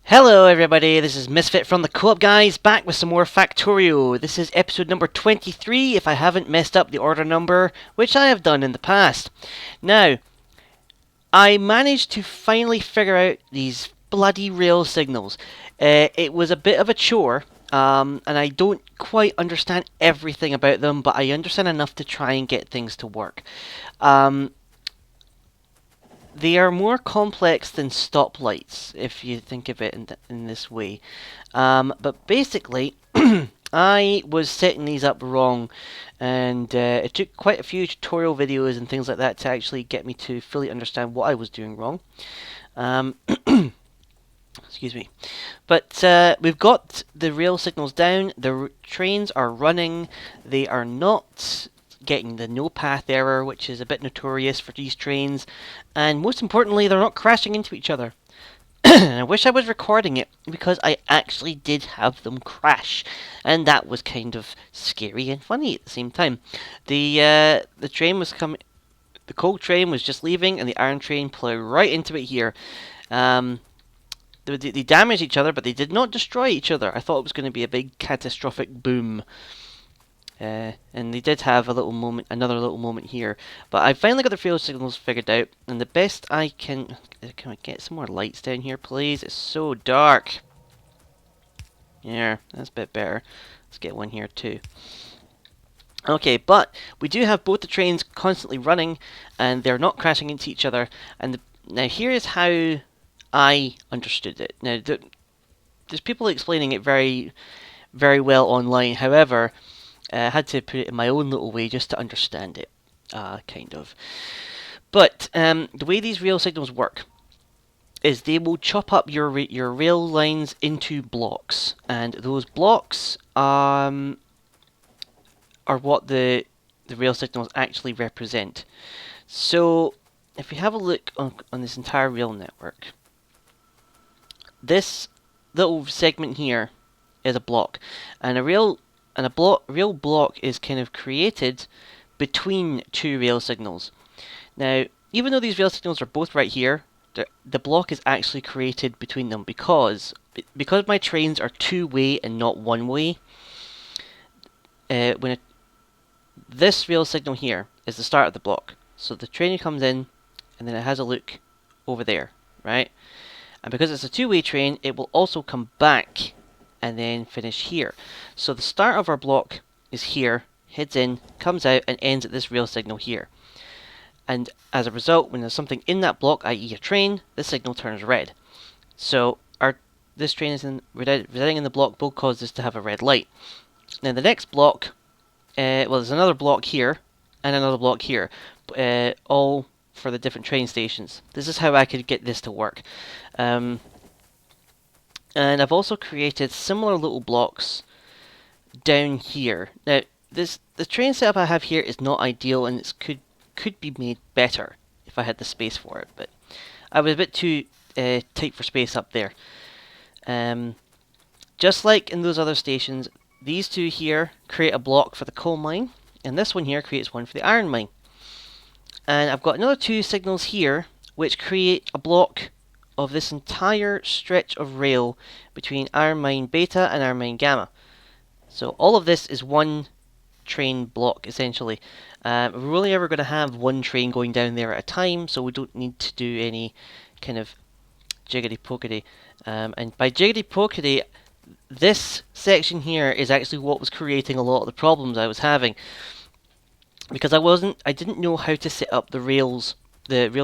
Hello everybody, this is Misfit from the Coop guys, back with some more Factorio. This is episode number 23 if I haven't messed up the order number, which I have done in the past. Now, I managed to finally figure out these bloody rail signals. It was a bit of a chore, and I don't quite understand everything about them, but I understand enough to try and get things to work. Um, they are more complex than stoplights, if you think of it in this way. But basically, I was setting these up wrong, and it took quite a few tutorial videos and things like that to actually get me to fully understand what I was doing wrong. Um, excuse me. But we've got the rail signals down, the trains are running, they are not getting the no path error, which is a bit notorious for these trains, and most importantly, they're not crashing into each other. I wish I was recording it because I actually did have them crash, and that was kind of scary and funny at the same time. The train was coming, the coal train was just leaving, and the iron train plowed right into it here. Um, they damaged each other, but they did not destroy each other. I thought it was going to be a big catastrophic boom. And they did have a little moment, another little moment here. But I finally got the field signals figured out, and the best I can I get some more lights down here, please? It's so dark. Yeah, that's a bit better. Let's get one here too. Okay, but we do have both the trains constantly running, and they're not crashing into each other. And now here is how I understood it. Now there's people explaining it very, very well online. However, I had to put it in my own little way just to understand it, kind of. But the way these rail signals work is they will chop up your rail lines into blocks, and those blocks are what the rail signals actually represent. So if we have a look on this entire rail network, this little segment here is a block, and a rail block is kind of created between two rail signals. Now, even though these rail signals are both right here, the block is actually created between them because my trains are two-way and not one-way. This rail signal here is the start of the block, so the train comes in, and then it has a look over there, right? And because it's a two-way train, it will also come back and then finish here. So the start of our block is here, heads in, comes out, and ends at this rail signal here. And as a result, when there's something in that block, i.e. a train, the signal turns red. So this train is residing in the block will cause this to have a red light. Now the next block, there's another block here, and another block here, all for the different train stations. This is how I could get this to work. And I've also created similar little blocks down here. Now, the train setup I have here is not ideal, and it could be made better if I had the space for it. But I was a bit too tight for space up there. Just like in those other stations, these two here create a block for the coal mine, and this one here creates one for the iron mine. And I've got another two signals here, which create a block of this entire stretch of rail between Iron Mine Beta and Iron Mine Gamma. So all of this is one train block, essentially. We're only ever going to have one train going down there at a time, so we don't need to do any kind of jiggity-pockety. And by jiggity-pockety, this section here is actually what was creating a lot of the problems I was having. Because I didn't know how to set up the rail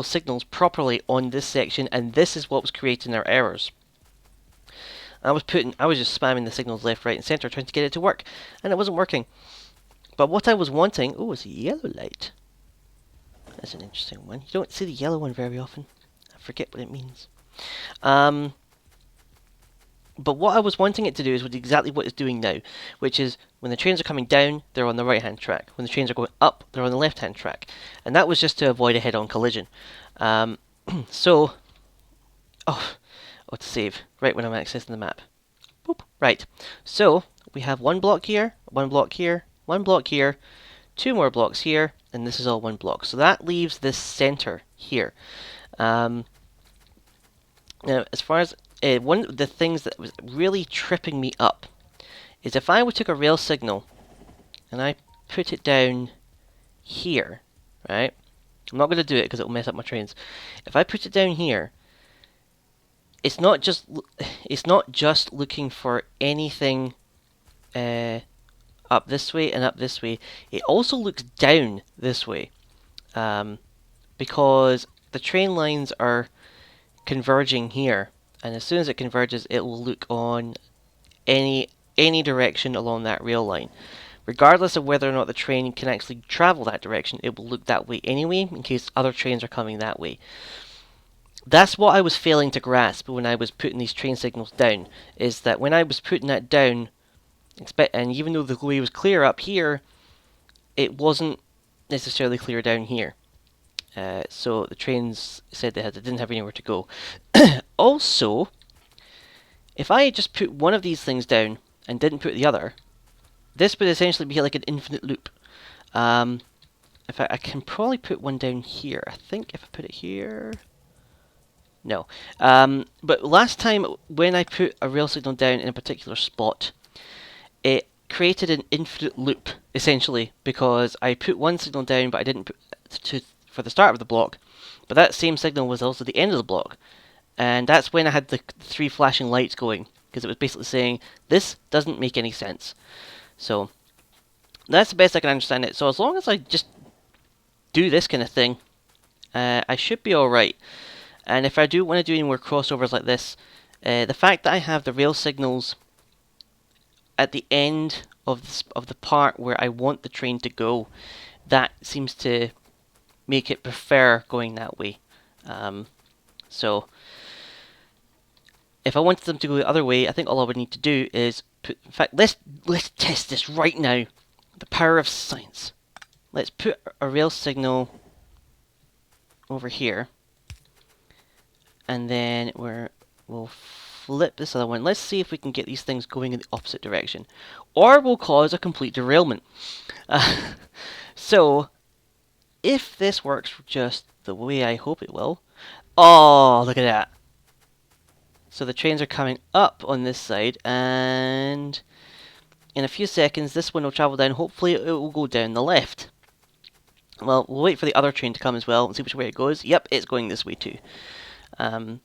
signals properly on this section, and this is what was creating our errors. I was just spamming the signals left, right, and center, trying to get it to work, and it wasn't working. But what I was wanting, is a yellow light. That's an interesting one. You don't see the yellow one very often. I forget what it means. But what I was wanting it to do is exactly what it's doing now, which is when the trains are coming down, they're on the right-hand track. When the trains are going up, they're on the left-hand track. And that was just to avoid a head-on collision. To save, right when I'm accessing the map. Boop. Right, so we have one block here, one block here, one block here, two more blocks here, and this is all one block. So that leaves this center here. Now, as far as one of the things that was really tripping me up is if I took a rail signal and I put it down here, right? I'm not going to do it because it will mess up my trains. If I put it down here, it's not just looking for anything up this way and up this way. It also looks down this way, because the train lines are converging here, and as soon as it converges, it will look on any direction along that rail line. Regardless of whether or not the train can actually travel that direction, it will look that way anyway, in case other trains are coming that way. That's what I was failing to grasp when I was putting these train signals down, is that when I was putting that down, and even though the way was clear up here, it wasn't necessarily clear down here. So the trains said they didn't have anywhere to go. Also, if I had just put one of these things down and didn't put the other, this would essentially be like an infinite loop. In fact, I can probably put one down here. I think if I put it here... No. But last time when I put a rail signal down in a particular spot, it created an infinite loop, essentially, because I put one signal down, but I didn't put for the start of the block. But that same signal was also the end of the block. And that's when I had the 3 flashing lights going, because it was basically saying, this doesn't make any sense. So, that's the best I can understand it. So as long as I just do this kind of thing, I should be alright. And if I do want to do any more crossovers like this, the fact that I have the rail signals at the end of the part where I want the train to go, that seems to make it prefer going that way. So if I wanted them to go the other way, I think all I would need to do is put... In fact, let's test this right now. The power of science. Let's put a rail signal over here, and then we'll flip this other one. Let's see if we can get these things going in the opposite direction, or we'll cause a complete derailment. So, if this works just the way I hope it will... Oh, look at that! So the trains are coming up on this side, and in a few seconds this one will travel down. Hopefully it will go down the left. Well, we'll wait for the other train to come as well and see which way it goes. Yep, it's going this way too. Now,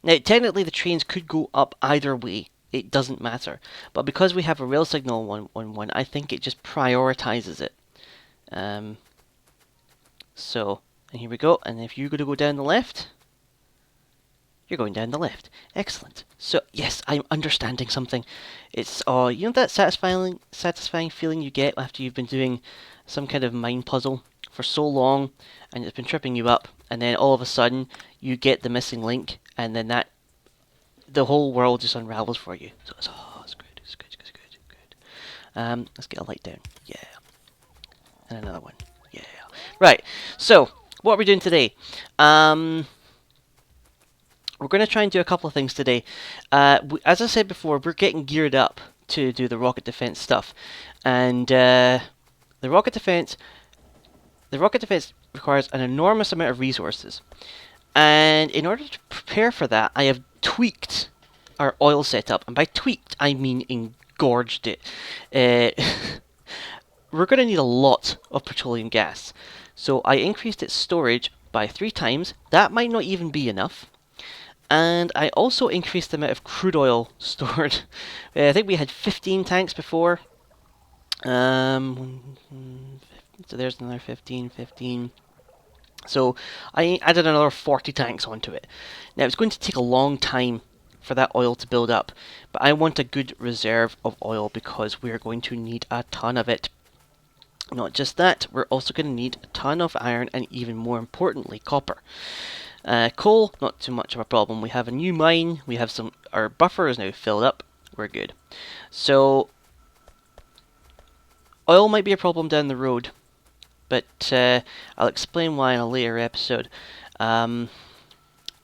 technically the trains could go up either way. It doesn't matter. But because we have a rail signal on one, I think it just prioritizes it. So, and here we go. And if you're going to go down the left, you're going down the left. Excellent. So, yes, I'm understanding something. It's, you know that satisfying feeling you get after you've been doing some kind of mind puzzle for so long, and it's been tripping you up, and then all of a sudden, you get the missing link, and then the whole world just unravels for you. So it's good, it's good, it's good, it's good. Let's get a light down. Yeah. And another one. Yeah. Right. So, what are we doing today? We're going to try and do a couple of things today. As I said before, we're getting geared up to do the rocket defense stuff. And the rocket defense requires an enormous amount of resources. And in order to prepare for that, I have tweaked our oil setup. And by tweaked, I mean engorged it. We're going to need a lot of petroleum gas. So I increased its storage by 3 times. That might not even be enough. And I also increased the amount of crude oil stored. I think we had 15 tanks before. So there's another 15. So I added another 40 tanks onto it. Now it's going to take a long time for that oil to build up, but I want a good reserve of oil because we're going to need a ton of it. Not just that, we're also going to need a ton of iron and even more importantly, copper. Coal, not too much of a problem. We have a new mine, our buffer is now filled up, we're good. So, oil might be a problem down the road, but I'll explain why in a later episode,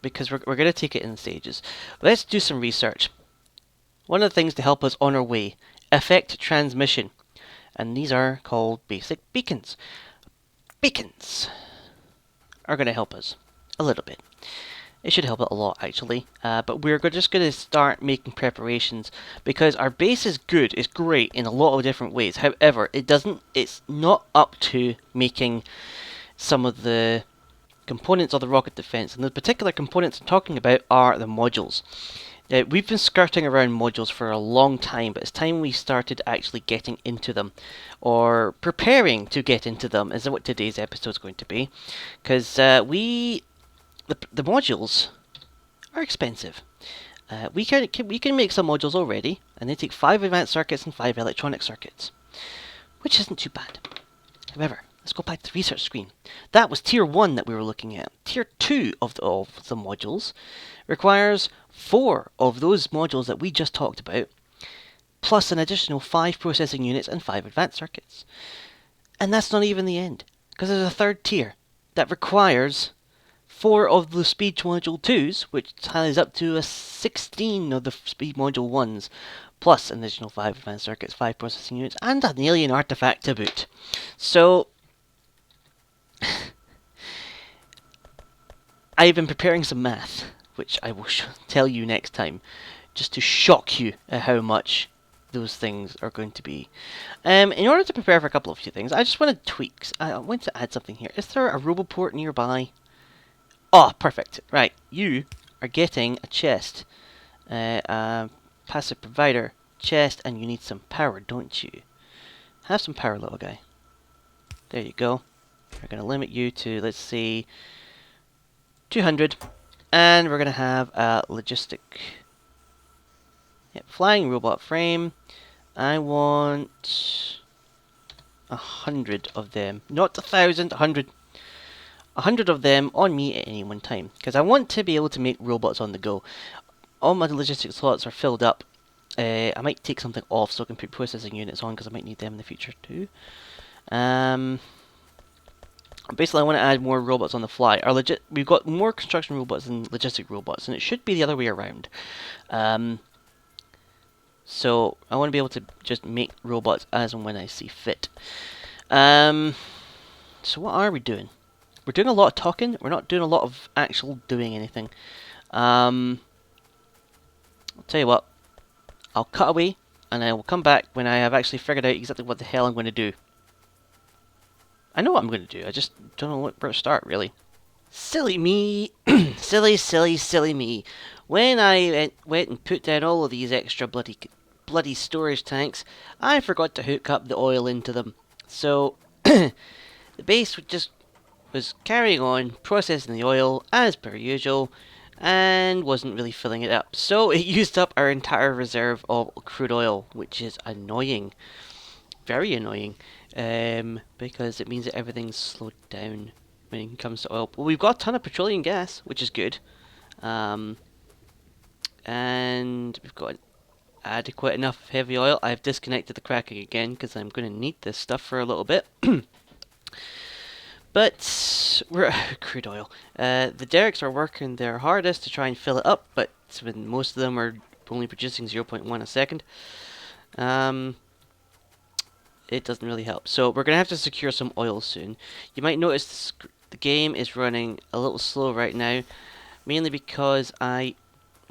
because we're going to take it in stages. Let's do some research. One of the things to help us on our way, effect transmission, and these are called basic beacons. Beacons are going to help us a little bit. It should help it a lot, actually. But we're just going to start making preparations because our base is good, it's great in a lot of different ways. However, it's not up to making some of the components of the rocket defense. And the particular components I'm talking about are the modules. We've been skirting around modules for a long time, but it's time we started actually getting into them, or preparing to get into them, is what today's episode is going to be. Because the modules are expensive. We can make some modules already, and they take 5 advanced circuits and 5 electronic circuits, which isn't too bad. However, let's go back to the research screen. That was tier 1 that we were looking at. Tier 2 of the modules requires 4 of those modules that we just talked about, plus an additional 5 processing units and 5 advanced circuits. And that's not even the end, because there's a third tier that requires 4 of the speed module 2s, which tallies up to a 16 of the speed module 1s, plus an additional 5 advanced circuits, 5 processing units, and an alien artifact to boot. So, I've been preparing some math, which I will tell you next time, just to shock you at how much those things are going to be. In order to prepare for a couple of few things, I just want to tweak. I want to add something here. Is there a roboport nearby? Oh, perfect. Right, you are getting a chest. Passive provider chest, and you need some power, don't you? Have some power, little guy. There you go. We're going to limit you to, let's see, 200. And we're going to have a logistic. Yep, flying robot frame. I want 100 of them. Not 1,000, 100. 100 of them on me at any one time, because I want to be able to make robots on the go. All my logistic slots are filled up. I might take something off so I can put processing units on, because I might need them in the future too. Basically, I want to add more robots on the fly. We've got more construction robots than logistic robots, and it should be the other way around. So I want to be able to just make robots as and when I see fit. So what are we doing? We're doing a lot of talking. We're not doing a lot of actual doing anything. I'll tell you what. I'll cut away, and I will come back when I have actually figured out exactly what the hell I'm going to do. I know what I'm going to do. I just don't know where to start, really. Silly me. silly me. When I went and put down all of these extra bloody storage tanks, I forgot to hook up the oil into them. So, the base was carrying on, processing the oil as per usual, and wasn't really filling it up. So it used up our entire reserve of crude oil, which is annoying. Very annoying. Because it means that everything's slowed down when it comes to oil. Well, we've got a ton of petroleum gas, which is good. And we've got adequate enough heavy oil. I've disconnected the cracking again because I'm going to need this stuff for a little bit. But we're crude oil. The derricks are working their hardest to try and fill it up, but when most of them are only producing 0.1 a second, it doesn't really help. So we're going to have to secure some oil soon. You might notice the game is running a little slow right now, mainly because why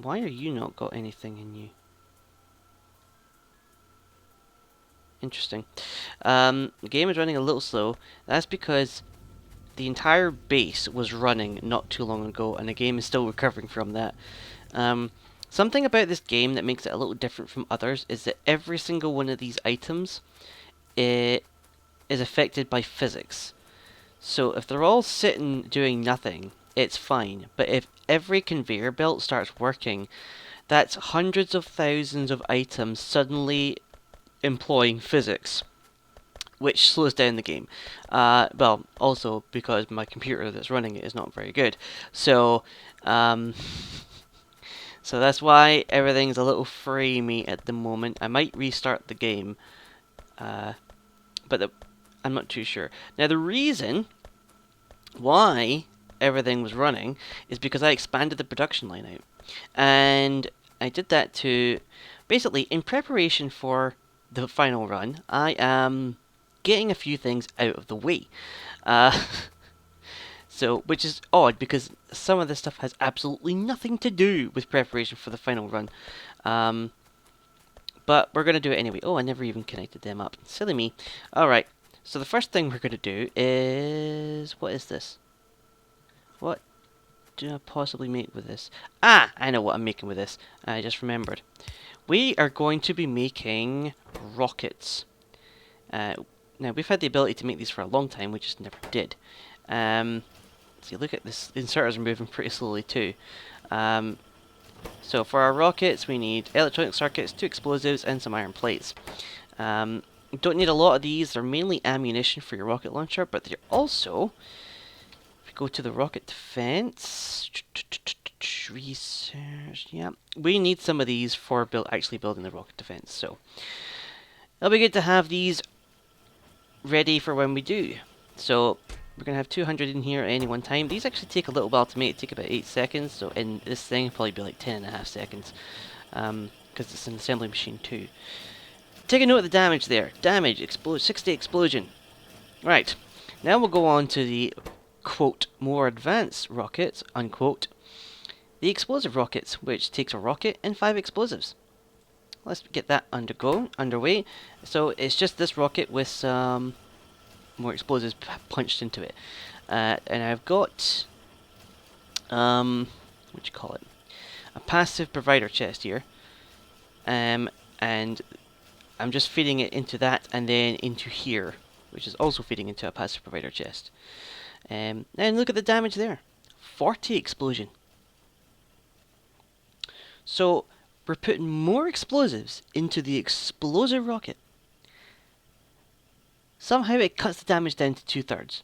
are you not got anything in you? Interesting. The game is running a little slow. That's because the entire base was running not too long ago, and the game is still recovering from that. Something about this game that makes it a little different from others is that every single one of these items is affected by physics. So if they're all sitting doing nothing, it's fine. But if every conveyor belt starts working, that's hundreds of thousands of items suddenly employing physics, which slows down the game. Well, also because my computer that's running it is not very good. So, so that's why everything's a little framey at the moment. I might restart the game, but I'm not too sure. Now, the reason why everything was running is because I expanded the production line out. And I did that to, basically, in preparation for the final run, I am getting a few things out of the way. So, which is odd because some of this stuff has absolutely nothing to do with preparation for the final run. Um, but we're going to do it anyway. Oh, I never even connected them up. Silly me. Alright, so the first thing we're going to do is... What is this? What do I possibly make with this? Ah, I know what I'm making with this. I just remembered. We are going to be making rockets. Now, we've had the ability to make these for a long time, we just never did. See, look at this. The inserters are moving pretty slowly too. So for our rockets, we need electronic circuits, 2 explosives, and some iron plates. You don't need a lot of these. They're mainly ammunition for your rocket launcher, but they're also... If we go to the rocket defense... Research... Yeah, we need some of these for actually building the rocket defense, so... It'll be good to have these ready for when we do. So... We're going to have 200 in here at any one time. These actually take a little while to make. Take about 8 seconds. So in this thing, it'll probably be like 10.5 seconds. Because it's an assembly machine too. Take a note of the damage there. Damage, 60 explosion. Right. Now we'll go on to the, quote, more advanced rockets, unquote. The explosive rockets, which takes a rocket and 5 explosives. Let's get that underway. So it's just this rocket with some... more explosives punched into it. And I've got, what do you call it? A passive provider chest here. And I'm just feeding it into that and then into here, which is also feeding into a passive provider chest. And look at the damage there. 40 explosion. So we're putting more explosives into the explosive rocket. Somehow it cuts the damage down to 2/3.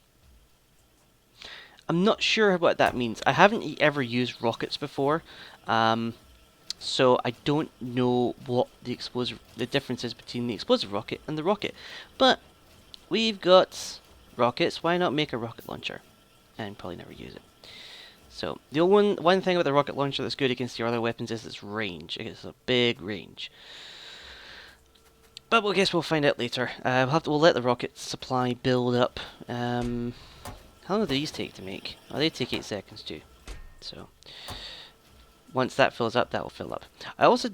I'm not sure what that means. I haven't ever used rockets before, so I don't know what the difference is between the explosive rocket and the rocket. But we've got rockets. Why not make a rocket launcher and probably never use it? So the one thing about the rocket launcher that's good against your other weapons is its range. It's a big range. But I guess we'll find out later. We'll let the rocket supply build up. How long do these take to make? Oh, they take 8 seconds too. So once that fills up, that will fill up. I also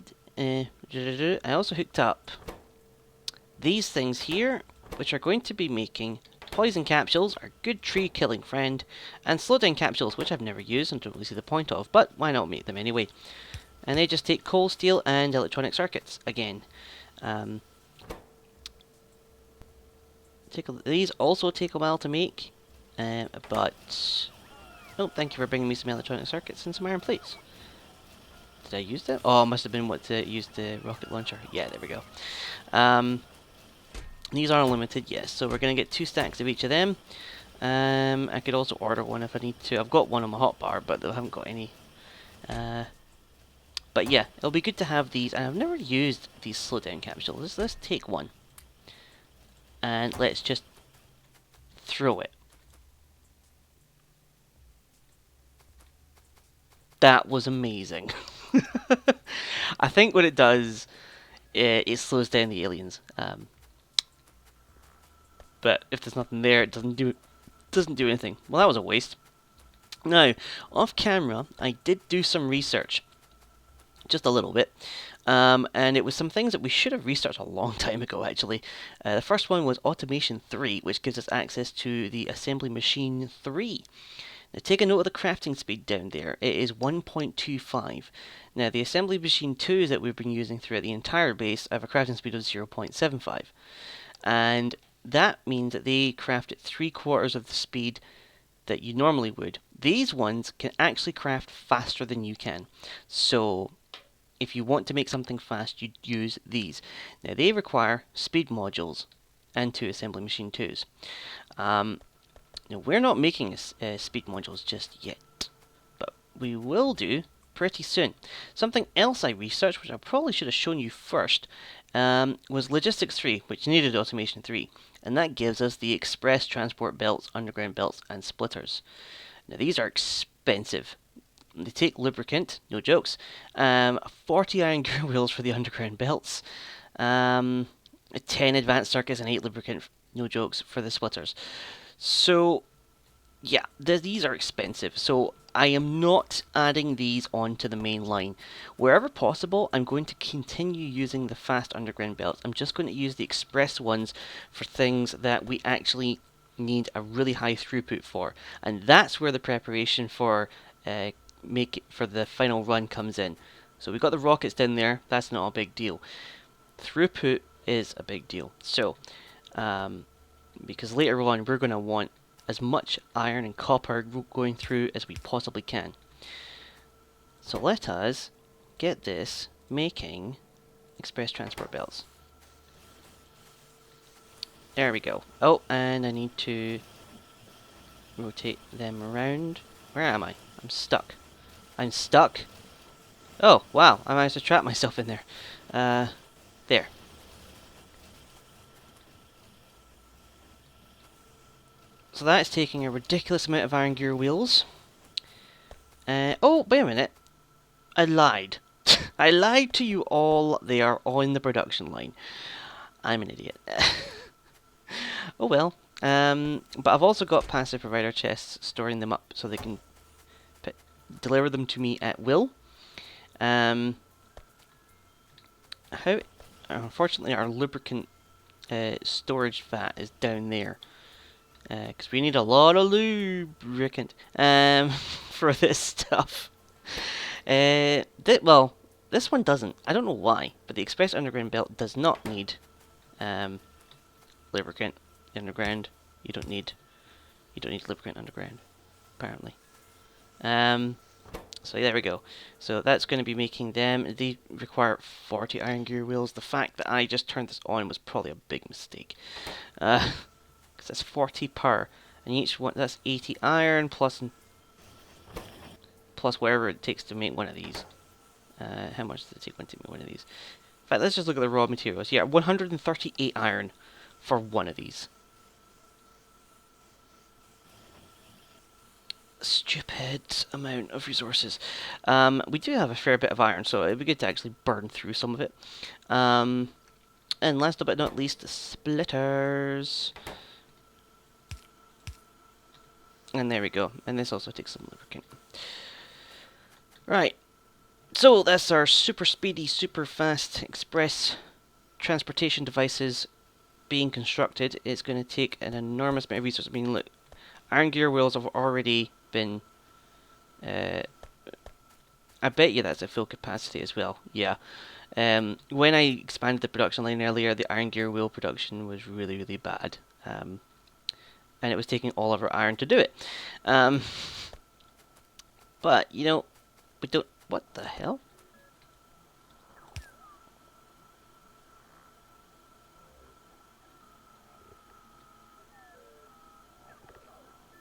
hooked up these things here, which are going to be making poison capsules, our good tree killing friend, and slowdown capsules, which I've never used and don't really see the point of, but why not make them anyway? And they just take coal, steel, and electronic circuits again. These also take a while to make, but... Oh, thank you for bringing me some electronic circuits and some iron plates. Did I use that? Oh, it must have been what used the rocket launcher. Yeah, there we go. These are unlimited, yes, so we're going to get 2 stacks of each of them. I could also order one if I need to. I've got one on my hotbar, but I haven't got any. But yeah, it'll be good to have these, and I've never used these slowdown capsules. Let's take one. And let's just throw it. That was amazing. I think what it does, it slows down the aliens. But if there's nothing there, it doesn't do anything. Well, that was a waste. Now, off camera, I did do some research. Just a little bit. And it was some things that we should have researched a long time ago, actually. The first one was Automation 3, which gives us access to the Assembly Machine 3. Now, take a note of the crafting speed down there. It is 1.25. Now, the Assembly Machine 2 that we've been using throughout the entire base have a crafting speed of 0.75. And that means that they craft at 3/4 of the speed that you normally would. These ones can actually craft faster than you can. So if you want to make something fast, you'd use these. Now, they require speed modules and 2 assembly machine 2s. Now, we're not making speed modules just yet, but we will do pretty soon. Something else I researched, which I probably should have shown you first, was Logistics 3, which needed Automation 3, and that gives us the express transport belts, underground belts, and splitters. Now, these are expensive. They take lubricant, no jokes, 40 iron gear wheels for the underground belts, 10 advanced circuits and 8 lubricant, no jokes, for the splitters. So yeah, these are expensive, so I am not adding these onto the main line. Wherever possible, I'm going to continue using the fast underground belts. I'm just going to use the express ones for things that we actually need a really high throughput for, and that's where the preparation for for the final run comes in. So we've got the rockets down there. That's not a big deal. Throughput is a big deal. So um, because later on we're going to want as much iron and copper going through as we possibly can. So let us get this making express transport belts. There we go. Oh, and I need to rotate them around. Where am I? I'm stuck. I'm stuck. Oh, wow. I managed to trap myself in there. There. So that is taking a ridiculous amount of iron gear wheels. Oh, wait a minute. I lied. I lied to you all. They are on the production line. I'm an idiot. Oh well. But I've also got passive provider chests storing them up so they can deliver them to me at will. How? Unfortunately, our lubricant storage vat is down there. Because we need a lot of lubricant for this stuff. Well, this one doesn't. I don't know why, but the Express Underground Belt does not need lubricant underground. You don't need lubricant underground, apparently. So there we go. So that's going to be making them. They require 40 iron gear wheels. The fact that I just turned this on was probably a big mistake. Because that's 40 per, and each one that's 80 iron plus whatever it takes to make one of these. How much does it take to make one of these? In fact, let's just look at the raw materials. Yeah, 138 iron for one of these. Stupid amount of resources. We do have a fair bit of iron, so it'd be good to actually burn through some of it. And last but not least, the splitters. And there we go. And this also takes some lubricant. Right. So that's our super speedy, super fast express transportation devices being constructed. It's going to take an enormous amount of resources. I mean, look, iron gear wheels have already been... I bet you that's at full capacity as well. Yeah. When I expanded the production line earlier, the iron gear wheel production was really, really bad. And it was taking all of our iron to do it. But, you know, we don't... What the hell?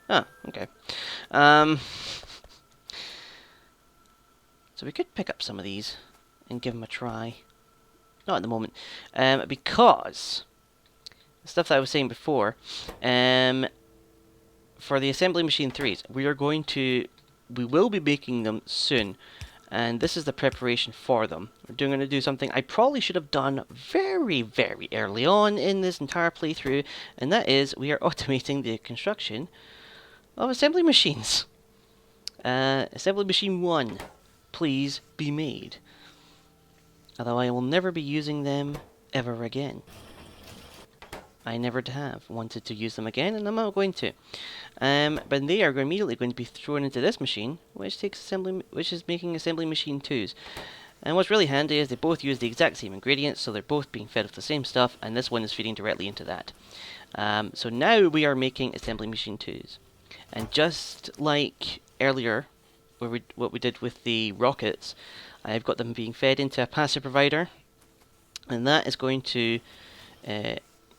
Oh, okay. So we could pick up some of these and give them a try. Not at the moment. Because the stuff that I was saying before, for the assembly machine 3s, we will be making them soon. And this is the preparation for them. We're going to do something I probably should have done very, very early on in this entire playthrough, and that is we are automating the construction of assembly machines. Assembly machine 1, please be made. Although I will never be using them ever again. I never have wanted to use them again, and I'm not going to. But they are immediately going to be thrown into this machine, which is making assembly machine 2s. And what's really handy is they both use the exact same ingredients, so they're both being fed with the same stuff, and this one is feeding directly into that. So now we are making assembly machine 2s. And just like earlier, what we did with the rockets, I've got them being fed into a passive provider, and that is going to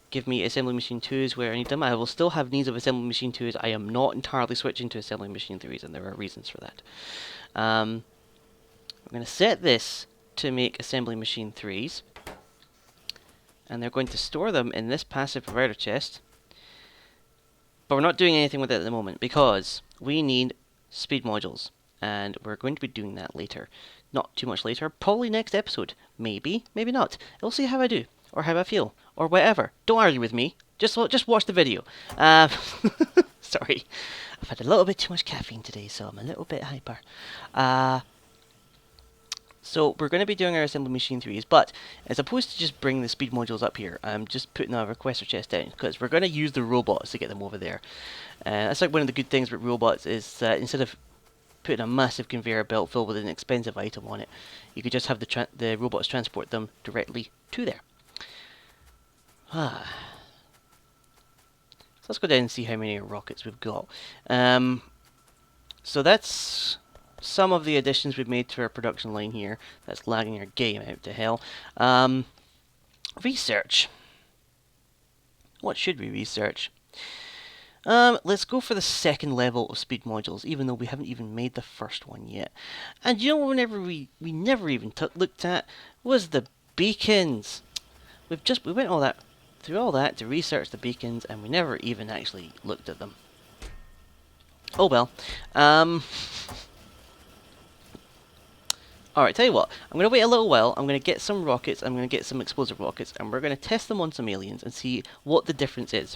give me assembly machine 2s where I need them. I will still have needs of assembly machine 2s. I am not entirely switching to assembly machine 3s, and there are reasons for that. I'm going to set this to make assembly machine 3s, and they're going to store them in this passive provider chest. But we're not doing anything with it at the moment because we need speed modules, and we're going to be doing that later. Not too much later, probably next episode. Maybe, maybe not. We'll see how I do, or how I feel, or whatever. Don't argue with me. Just watch the video. Sorry. I've had a little bit too much caffeine today, so I'm a little bit hyper. Uh, so we're going to be doing our assembly machine 3s, but as opposed to just bringing the speed modules up here, I'm just putting our requester chest down, because we're going to use the robots to get them over there. That's like one of the good things with robots is that instead of putting a massive conveyor belt filled with an expensive item on it, you could just have the robots transport them directly to there. So let's go down and see how many rockets we've got. So that's some of the additions we've made to our production line here. That's lagging our game out to hell. Research. What should we research? Let's go for the second level of speed modules, even though we haven't even made the first one yet. And you know, whenever we never even looked at was the beacons. We went through all that to research the beacons, and we never even actually looked at them. Oh well. Alright, tell you what, I'm going to wait a little while, I'm going to get some rockets, I'm going to get some explosive rockets, and we're going to test them on some aliens and see what the difference is.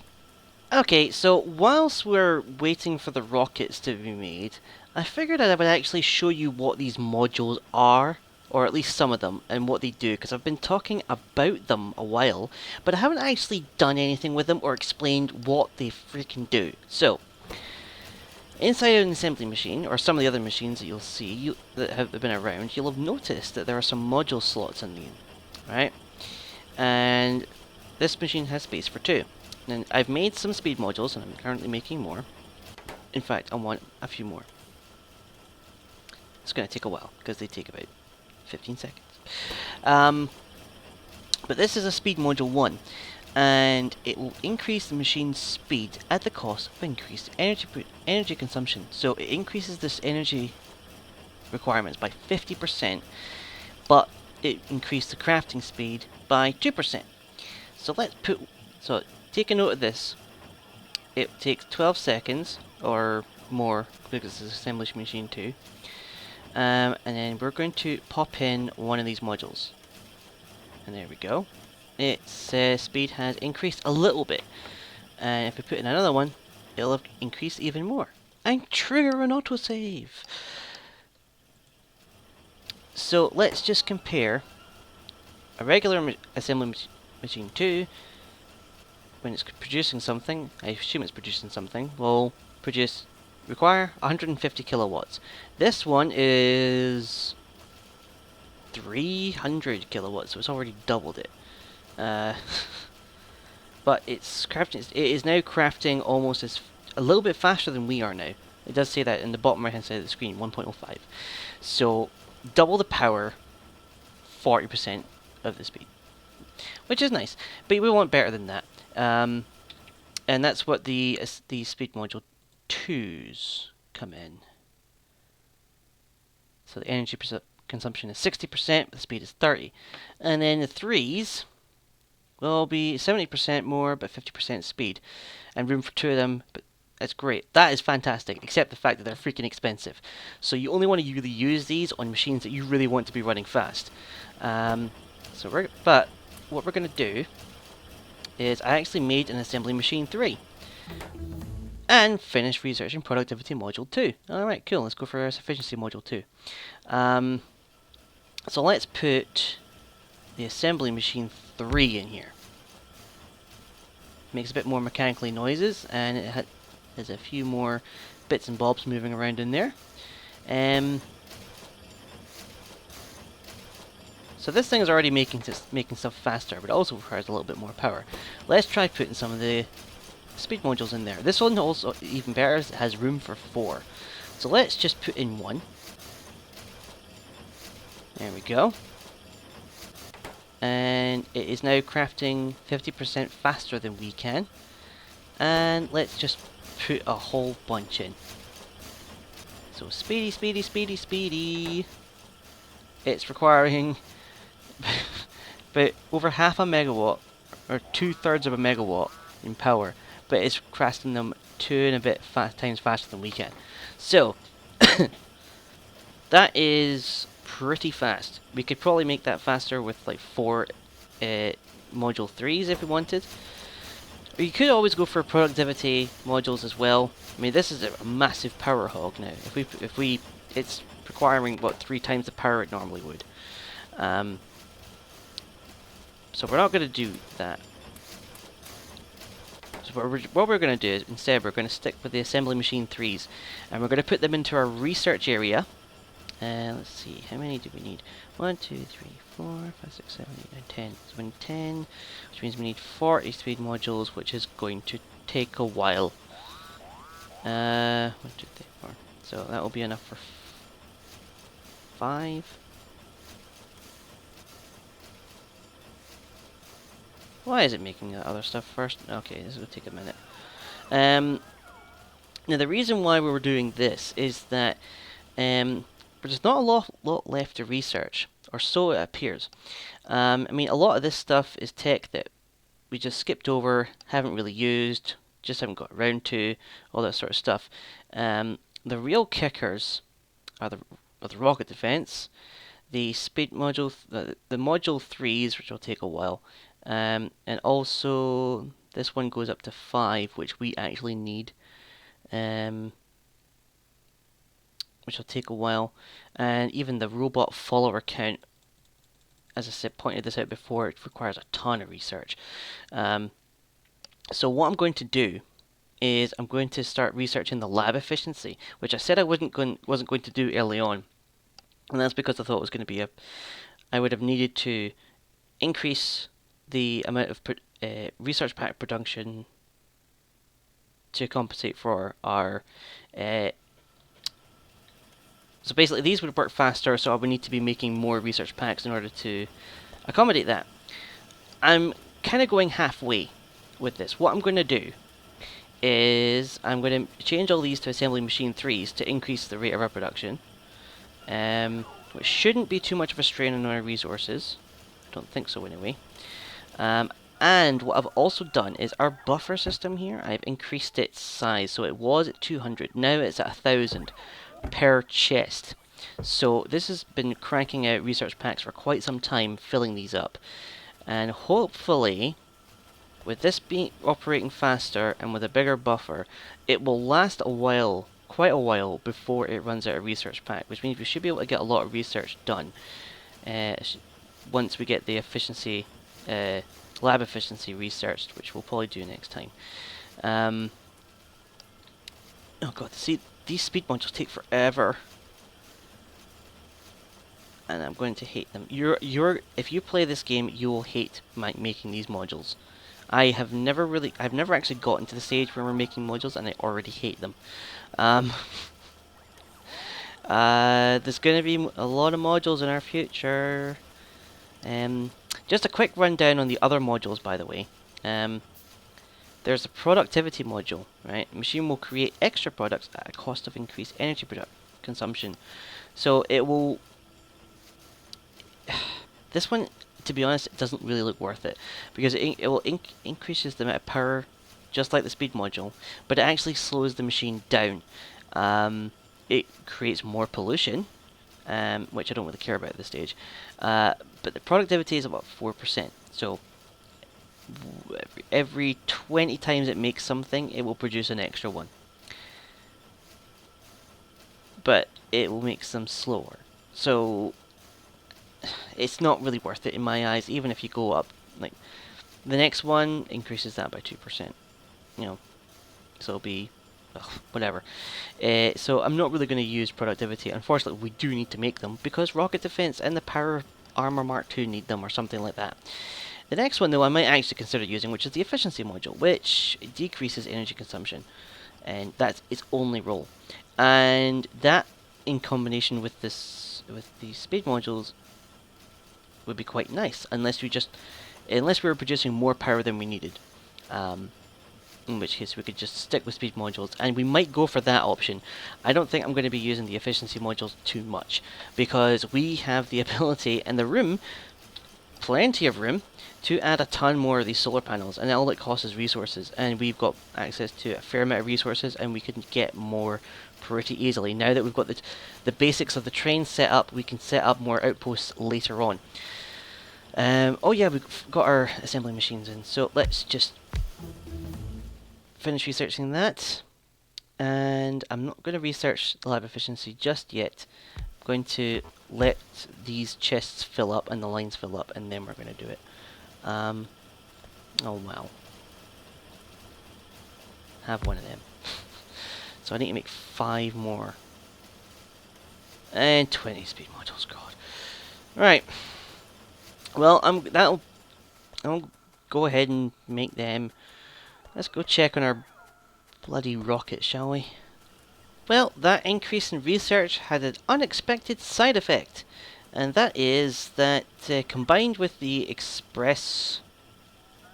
Okay, so whilst we're waiting for the rockets to be made, I figured I would actually show you what these modules are, or at least some of them, and what they do, because I've been talking about them a while, but I haven't actually done anything with them or explained what they freaking do. So, inside an assembly machine, or some of the other machines that you'll see that have been around, you'll have noticed that there are some module slots in them, right? And this machine has space for 2. And I've made some speed modules, and I'm currently making more. In fact, I want a few more. It's going to take a while, because they take about 15 seconds. But this is a speed module 1, and it will increase the machine's speed at the cost of increased energy consumption. So it increases this energy requirements by 50%, but it increased the crafting speed by 2%. So take a note of this. It takes 12 seconds or more because it's assembly machine 2. And then we're going to pop in one of these modules. And there we go. Its speed has increased a little bit. And if we put in another one, it'll have increased even more. And trigger an autosave. So let's just compare a regular assembly machine 2. When it's producing something, I assume it's producing something, will require 150 kilowatts. This one is 300 kilowatts, so it's already doubled it. But it is now crafting almost a little bit faster than we are now. It does say that in the bottom right hand side of the screen, 1.05. So double the power, 40% of the speed, which is nice. But we want better than that. And that's what the speed module 2s come in. So the energy consumption is 60%, the speed is 30. And then the 3s will be 70% more, but 50% speed. And room for 2 of them, but that's great. That is fantastic, except the fact that they're freaking expensive. So you only want to really use these on machines that you really want to be running fast. But what we're going to do is I actually made an assembly machine 3 and finished researching productivity module 2. Alright, cool, let's go for our efficiency module 2. So let's put the assembly machine 3 in here. Makes a bit more mechanically noises, and it has a few more bits and bobs moving around in there. So this thing is already making stuff faster, but it also requires a little bit more power. Let's try putting some of the speed modules in there. This one also, even better, it has room for 4. So let's just put in 1. There we go. And it is now crafting 50% faster than we can. And let's just put a whole bunch in. So speedy, speedy, speedy, speedy. It's requiring but over half a megawatt, or 2/3 of a megawatt in power, but it's crafting them 2 and a bit times faster than we can. So that is pretty fast. We could probably make that faster with like 4 module 3s if we wanted, You could always go for productivity modules as well. I mean, this is a massive power hog now. If we, it's requiring what 3 times the power it normally would. Um, so we're not going to do that. So what we're going to do is instead we're going to stick with the assembly machine 3s, and we're going to put them into our research area. Let's see, how many do we need? 1, 2, 3, 4, 5, 6, 7, 8, 9, 10. So we need 10, which means we need 40 speed modules, which is going to take a while. 1, 2, 3, 4. So that will be enough for 5. Why is it making that other stuff first? Okay, this will take a minute. Now the reason why we were doing this is that there's not a lot left to research, or so it appears. I mean, a lot of this stuff is tech that we just skipped over, haven't really used, just haven't got around to, all that sort of stuff. The real kickers are the rocket defense, the speed module, the module 3s, which will take a while, and also this one goes up to 5, which we actually need. Which will take a while, and even the robot follower count, as I said, pointed this out before, it requires a ton of research. So what I'm going to do is I'm going to start researching the lab efficiency, which I said I wasn't going to do early on, and that's because I thought it was going to be I would have needed to increase the amount of research pack production to compensate for our so basically these would work faster, so I would need to be making more research packs in order to accommodate that. I'm kind of going halfway with this. What I'm going to do is I'm going to change all these to assembly machine 3s to increase the rate of our production, which shouldn't be too much of a strain on our resources. I don't think so anyway. And what I've also done is our buffer system here, I've increased its size. So it was at 200, now it's at 1,000 per chest. So this has been cranking out research packs for quite some time, filling these up. And hopefully, with this being operating faster and with a bigger buffer, it will last a while, quite a while, before it runs out of research pack, which means we should be able to get a lot of research done once we get the efficiency, lab efficiency researched, which we'll probably do next time. Oh god, see, these speed modules take forever, and I'm going to hate them. If you play this game, you will hate making these modules. I've never actually gotten to the stage where we're making modules, and I already hate them. There's going to be a lot of modules in our future. Just a quick rundown on the other modules, by the way. There's a productivity module, right? The machine will create extra products at a cost of increased energy consumption. So it will... This one, to be honest, it doesn't really look worth it, because it will increases the amount of power, just like the speed module, but it actually slows the machine down. It creates more pollution, which I don't really care about at this stage. But the productivity is about 4%. So every 20 times it makes something, it will produce an extra one. But it will make them slower. So it's not really worth it in my eyes, even if you go up. Like the next one increases that by 2%. You know, so it'll be whatever. So I'm not really going to use productivity. Unfortunately, we do need to make them because rocket defense and the power armor Mark II need them, or something like that. The next one, though, I might actually consider using, which is the efficiency module, which decreases energy consumption, and that's its only role. And that, in combination with the speed modules, would be quite nice, unless we were producing more power than we needed. In which case we could just stick with speed modules, and we might go for that option. I don't think I'm going to be using the efficiency modules too much, because we have the ability and the room, plenty of room, to add a ton more of these solar panels, and all it costs is resources, and we've got access to a fair amount of resources, and we can get more pretty easily. Now that we've got the basics of the train set up, we can set up more outposts later on. Oh yeah, we've got our assembly machines in, so let's just Finish researching that. And I'm not going to research the lab efficiency just yet. I'm going to let these chests fill up and the lines fill up, and then we're going to do it. Oh wow. Have one of them. So I need to make 5 more. And 20 speed modules, god. Right. Well, I'll go ahead and make them. Let's go check on our bloody rocket, shall we? Well, that increase in research had an unexpected side effect, and that is that combined with the express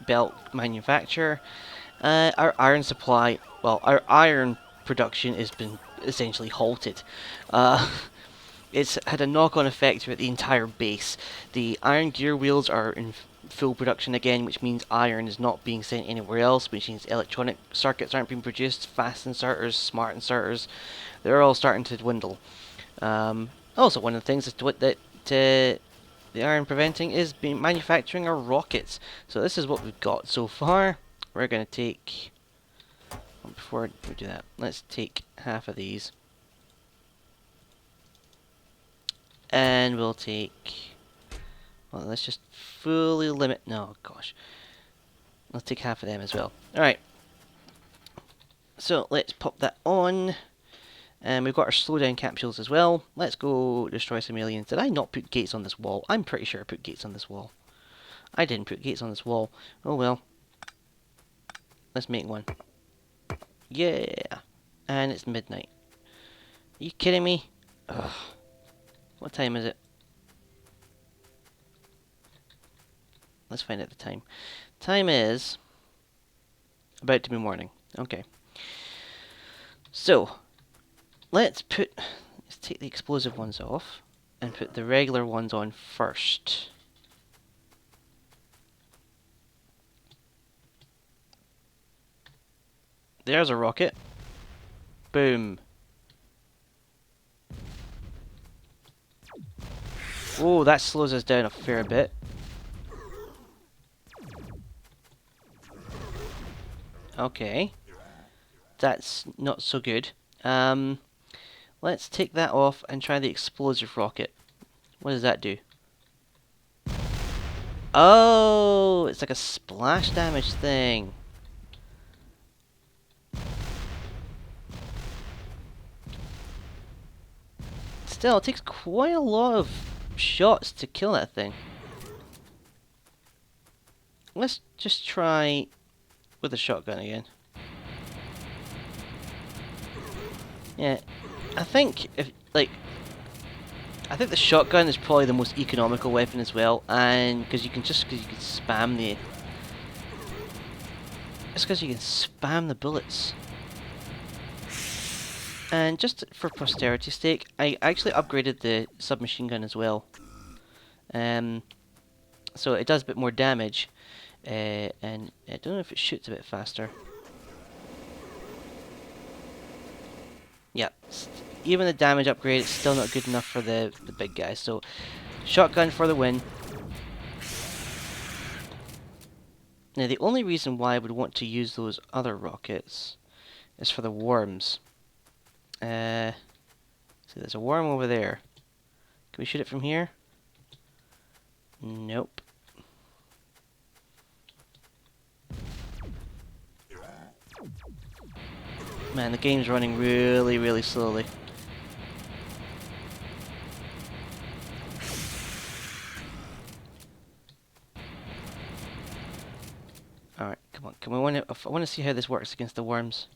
belt manufacturer, our iron supply, well, our iron production has been essentially halted. It's had a knock-on effect throughout the entire base. The iron gear wheels are in full production again, which means iron is not being sent anywhere else, which means electronic circuits aren't being produced, fast inserters, smart inserters, they're all starting to dwindle. Also, one of the things that the iron preventing is being manufacturing our rockets. So this is what we've got so far. We're going to take, before we do that, let's take half of these. And we'll take, well, let's just fully limit, no, gosh. Let's take half of them as well. Alright. So, let's pop that on. And we've got our slowdown capsules as well. Let's go destroy some aliens. Did I not put gates on this wall? I'm pretty sure I put gates on this wall. I didn't put gates on this wall. Oh well. Let's make one. Yeah. And it's midnight. Are you kidding me? Ugh. What time is it? Let's find out the time. Time is about to be morning. Okay. So, let's take the explosive ones off and put the regular ones on first. There's a rocket. Boom. Oh, that slows us down a fair bit. Okay. That's not so good. Let's take that off and try the explosive rocket. What does that do? Oh, it's like a splash damage thing. Still, it takes quite a lot of shots to kill that thing. Let's just try with a shotgun again. Yeah, I think I think the shotgun is probably the most economical weapon as well, and because you can spam the. It's because you can spam the bullets. And just for posterity's sake, I actually upgraded the submachine gun as well. So it does a bit more damage, and I don't know if it shoots a bit faster. Yep, even the damage upgrade is still not good enough for the big guy. So, shotgun for the win. Now the only reason why I would want to use those other rockets is for the worms. So there's a worm over there. Can we shoot it from here? Nope. Man, the game's running really, really slowly. Alright, come on. I want to see how this works against the worms.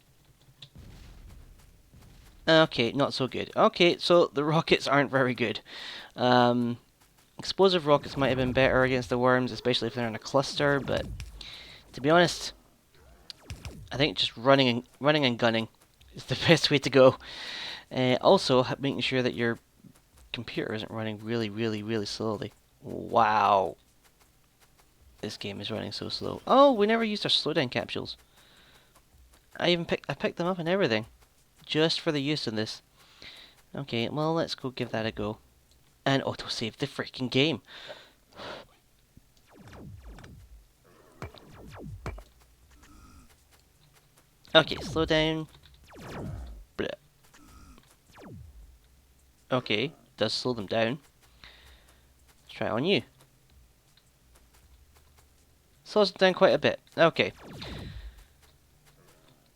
Okay, not so good. Okay, so the rockets aren't very good. Explosive rockets might have been better against the worms, especially if they're in a cluster, but to be honest, I think just running and gunning is the best way to go. Also, making sure that your computer isn't running really, really, really slowly. Wow. This game is running so slow. Oh, we never used our slowdown capsules. I picked them up and everything. Just for the use in this. Okay, well, let's go give that a go. And autosave the freaking game. Okay, slow down. Bleh. Okay, does slow them down. Let's try it on you. Slows them down quite a bit. Okay.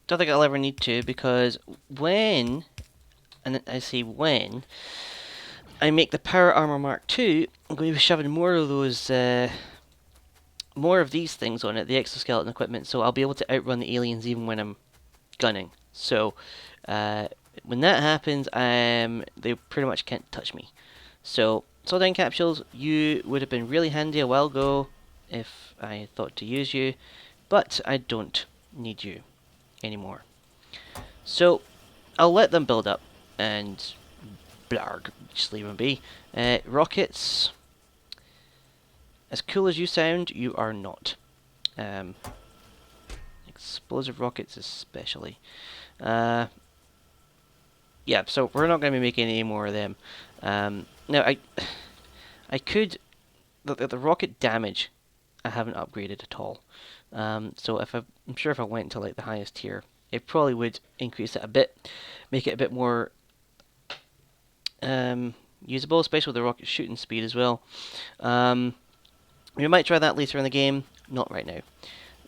Don't think I'll ever need to, because when, and I say when, I make the Power Armor Mark II, I'm going to be shoving more of those, more of these things on it, the exoskeleton equipment, so I'll be able to outrun the aliens even when I'm gunning. So, when that happens, they pretty much can't touch me. So, Soldine Capsules, you would have been really handy a while ago if I thought to use you, but I don't need you anymore. So, I'll let them build up, and blarg, just leave them be. Rockets, as cool as you sound, you are not. Um, explosive rockets especially. Yeah, so we're not going to be making any more of them. Now, I could... The rocket damage, I haven't upgraded at all. So I'm sure if I went to like the highest tier, it probably would increase it a bit, make it a bit more usable, especially with the rocket shooting speed as well. We might try that later in the game, not right now.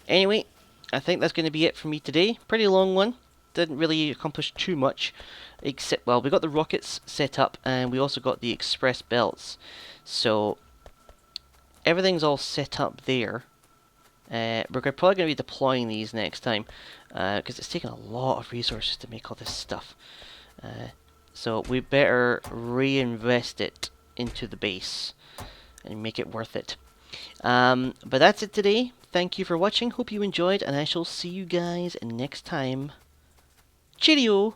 Anyway, I think that's going to be it for me today. Pretty long one. Didn't really accomplish too much, except, well, we got the rockets set up, and we also got the express belts. So, everything's all set up there. We're probably going to be deploying these next time, because it's taken a lot of resources to make all this stuff. So we better reinvest it into the base and make it worth it. But that's it today. Thank you for watching. Hope you enjoyed, and I shall see you guys next time. Cheerio!